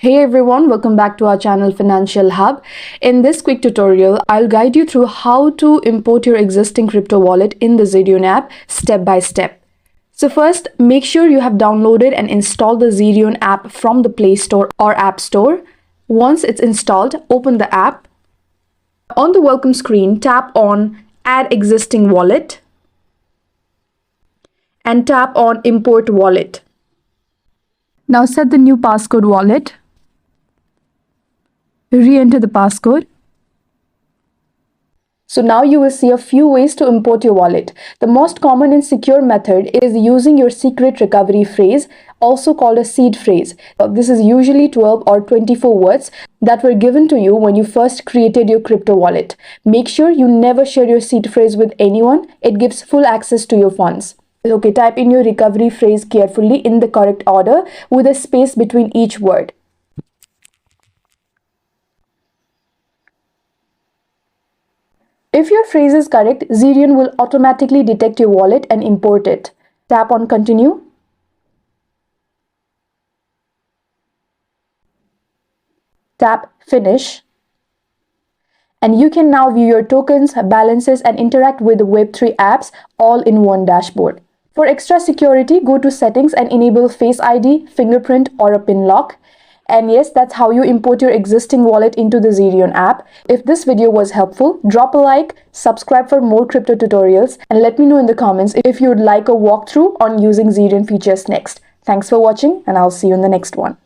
Hey everyone, welcome back to our channel Financial Hub. In this quick tutorial, I'll guide you through how to import your existing crypto wallet in the Zerion app step by step. So first, make sure you have downloaded and installed the Zerion app from the Play Store or App Store. Once it's installed, open the app. On the welcome screen, tap on Add Existing Wallet and tap on Import Wallet. Now set the new passcode wallet. Re-enter the passcode. So now you will see a few ways to import your wallet. The most common and secure method is using your secret recovery phrase, also called a seed phrase. This is usually 12 or 24 words that were given to you when you first created your crypto wallet. Make sure you never share your seed phrase with anyone. It gives full access to your funds. Okay, type in your recovery phrase carefully in the correct order with a space between each word. If your phrase is correct, Zerion will automatically detect your wallet and import it. Tap on Continue. Tap Finish. And you can now view your tokens, balances, and interact with the Web3 apps all in one dashboard. For extra security, go to Settings and enable Face ID, fingerprint, or a PIN lock. And yes, that's how you import your existing wallet into the Zerion app. If this video was helpful, drop a like, subscribe for more crypto tutorials, and let me know in the comments if you would like a walkthrough on using Zerion features next. Thanks for watching, and I'll see you in the next one.